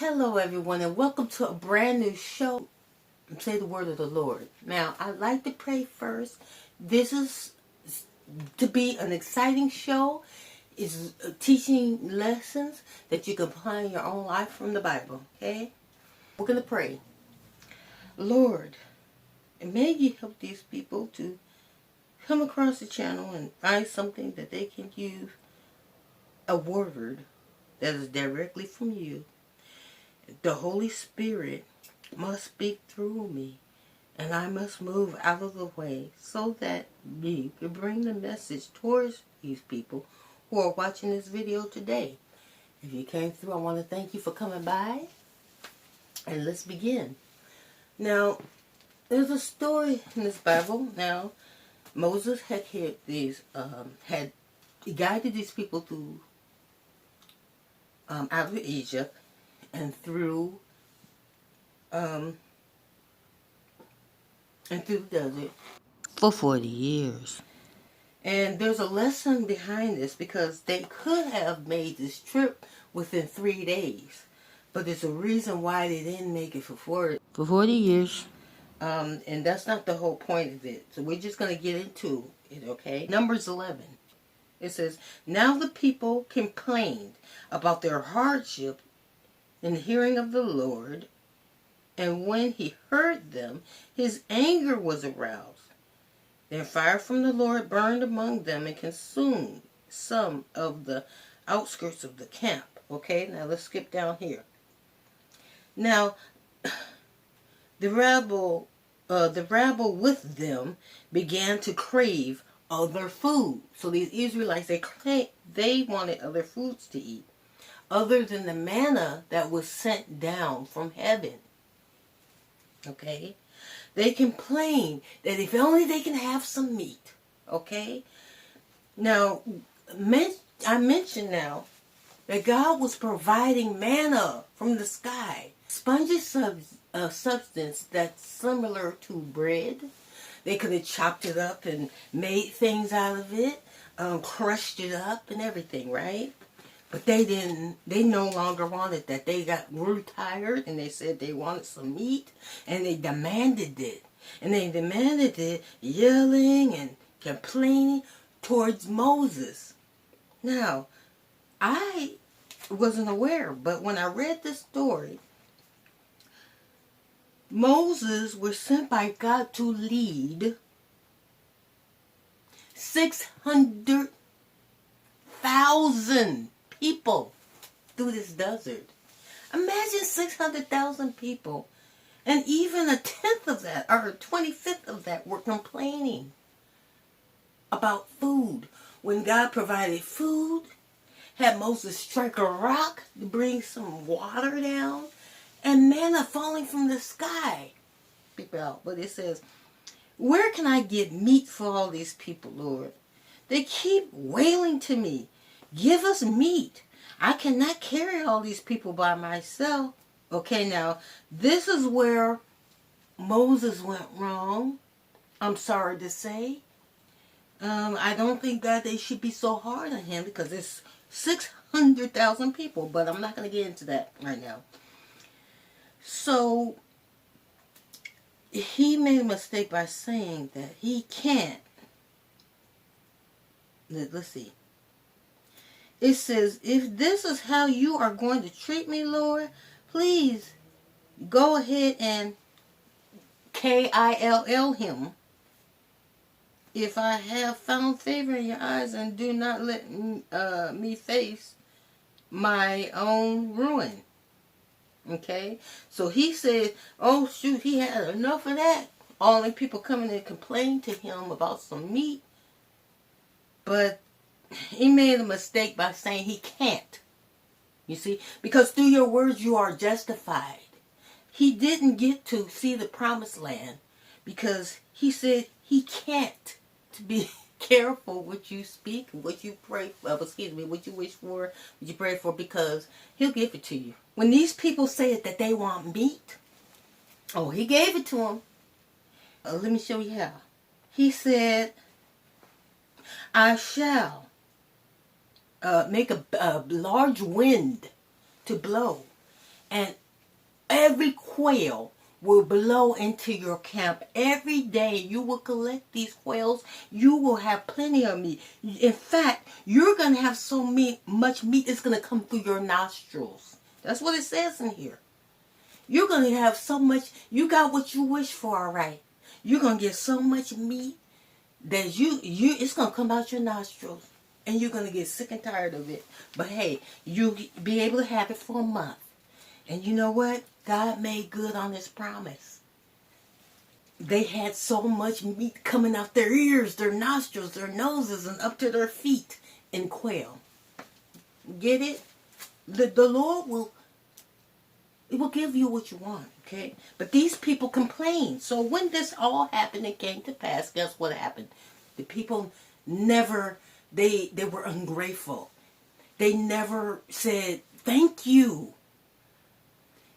Hello everyone and welcome to a brand new show. Say the word of the Lord. Now I'd like to pray first. This is to be an exciting show. It's teaching lessons that you can apply in your own life from the Bible. Okay? We're going to pray. Lord, may you help these people to come across the channel and find something that they can use, a word that is directly from you. The Holy Spirit must speak through me, and I must move out of the way so that you can bring the message towards these people who are watching this video today. If you came through, I want to thank you for coming by, and let's begin. Now, there's a story in this Bible. Now, Moses had had guided these people through out of Egypt and through the desert for 40 years. And there's a lesson behind this because they could have made this trip within 3 days. But there's a reason why they didn't make it for 40 years. And that's not the whole point of it. So we're just going to get into it, okay? Numbers 11. It says, "Now the people complained about their hardship in the hearing of the Lord, and when he heard them, his anger was aroused. Then fire from the Lord burned among them and consumed some of the outskirts of the camp." Okay, now let's skip down here. Now, the rabble with them began to crave other food. So these Israelites, they wanted other foods to eat, other than the manna that was sent down from heaven. Okay? They complain that if only they can have some meat. Okay? Now, I mentioned now that God was providing manna from the sky. Spongy substance that's similar to bread. They could have chopped it up and made things out of it, crushed it up and everything, right? But they didn't. They no longer wanted that. They grew tired and they said they wanted some meat and they demanded it. And they demanded it yelling and complaining towards Moses. Now, I wasn't aware, but when I read this story, Moses was sent by God to lead 600,000 people through this desert. Imagine 600,000 people, and even a tenth of that, or a 25th of that, were complaining about food. When God provided food, had Moses strike a rock to bring some water down, and manna falling from the sky. But it says, "Where can I get meat for all these people, Lord? They keep wailing to me, 'Give us meat.' I cannot carry all these people by myself." Okay, now, this is where Moses went wrong. I'm sorry to say. I don't think that they should be so hard on him because it's 600,000 people, but I'm not going to get into that right now. So, he made a mistake by saying that he can't. Let's see. It says, "If this is how you are going to treat me, Lord, please go ahead and kill him. If I have found favor in your eyes, and do not let me face my own ruin." Okay? So he said, oh shoot, he had enough of that. All the people coming and complaining to him about some meat. But he made a mistake by saying he can't. You see? Because through your words you are justified. He didn't get to see the promised land because he said he can't. To be careful what you speak, what you pray for, what you wish for, what you pray for, because he'll give it to you. When these people said that they want meat, oh, he gave it to them. Let me show you how. He said, "I shall make a large wind to blow, and quail will blow into your camp every day. You will collect these quails. You will have plenty of meat. In fact, you're going to have so much meat, it's going to come through your nostrils. That's what it says in here. You're going to have so much. You got what you wish for, all right. You're going to get so much meat that it's going to come out your nostrils. And you're going to get sick and tired of it. But hey, you'll be able to have it for a month. And you know what? God made good on his promise. They had so much meat coming out their ears, their nostrils, their noses, and up to their feet in quail. Get it? The Lord will give you what you want, okay? But these people complained. So when this all happened and came to pass, guess what happened? The people never, they were ungrateful. They never said, thank you.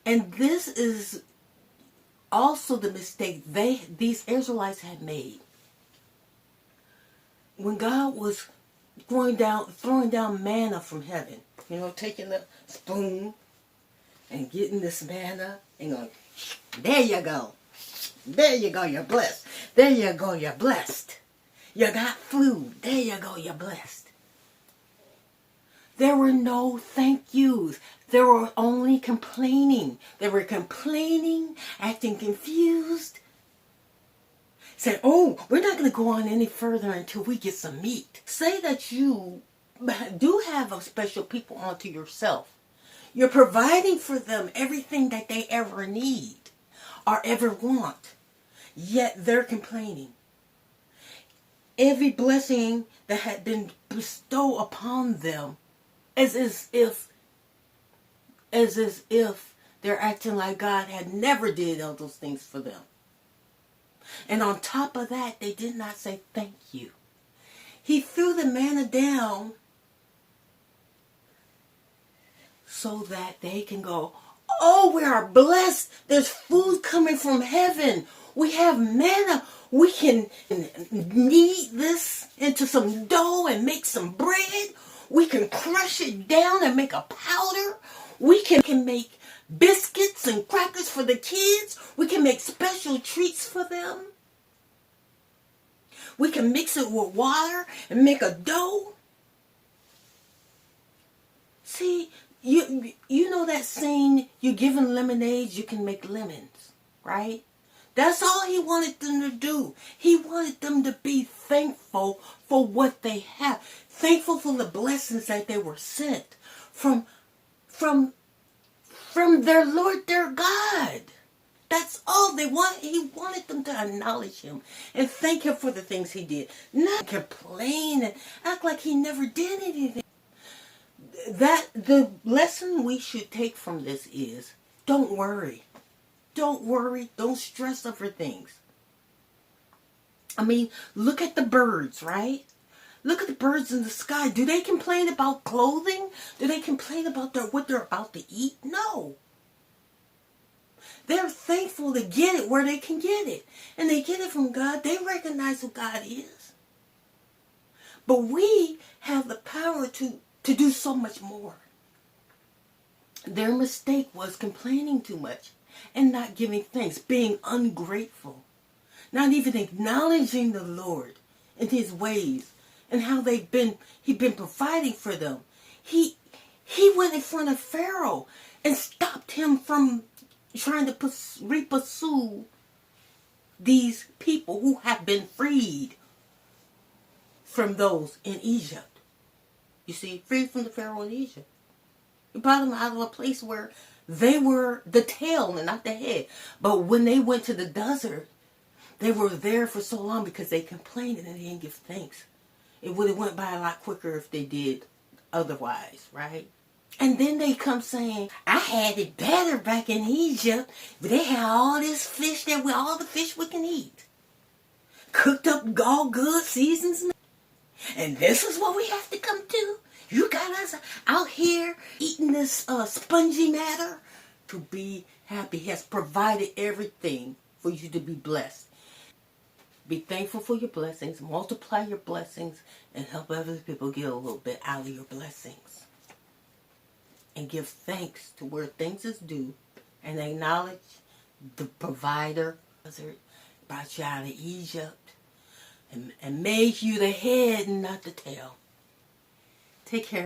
And this is also the mistake these Israelites had made. When God was throwing down manna from heaven, taking the spoon and getting this manna and going, there you go. There you go, you're blessed. There you go, you're blessed. You got food. There you go, you're blessed. There were no thank yous. They were only complaining. They were complaining, acting confused. Said, oh, we're not going to go on any further until we get some meat. Say that you do have a special people onto yourself. You're providing for them everything that they ever need or ever want. Yet they're complaining. Every blessing that had been bestowed upon them as if they're acting like God had never did all those things for them. And on top of that, they did not say thank you. He threw the manna down so that they can go, oh, we are blessed. There's food coming from heaven. We have manna. We can knead this into some dough and make some bread. We can crush it down and make a powder. We can make biscuits and crackers for the kids. We can make special treats for them. We can mix it with water and make a dough. See, you know that saying, you're given lemonade, you can make lemons, right? That's all he wanted them to do. He wanted them to be thankful for what they have. Thankful for the blessings that they were sent from their Lord, their God. That's all they wanted. He wanted them to acknowledge him and thank him for the things he did. Not complain and act like he never did anything. The lesson we should take from this is, don't worry. Don't worry. Don't stress over things. I mean, look at the birds, right? Look at the birds in the sky. Do they complain about clothing? Do they complain about what they're about to eat? No. They're thankful to get it where they can get it. And they get it from God. They recognize who God is. But we have the power to do so much more. Their mistake was complaining too much and not giving thanks, being ungrateful, not even acknowledging the Lord and his ways and how he'd been providing for them. He went in front of Pharaoh and stopped him from trying to repursue these people who have been freed from those in Egypt. You see, freed from the Pharaoh in Egypt. He brought them out of a place where they were the tail and not the head. But when they went to the desert, they were there for so long because they complained and they didn't give thanks. It would have went by a lot quicker if they did otherwise, right? And then they come saying, I had it better back in Egypt. But they had all this fish all the fish we can eat. Cooked up all good seasons. And this is what we have to come to. You got us out here eating this spongy matter. To be happy. He has provided everything for you to be blessed. Be thankful for your blessings. Multiply your blessings. And help other people get a little bit out of your blessings. And give thanks to where things is due. And acknowledge the provider, brought you out of Egypt, and made you the head and not the tail. Take care.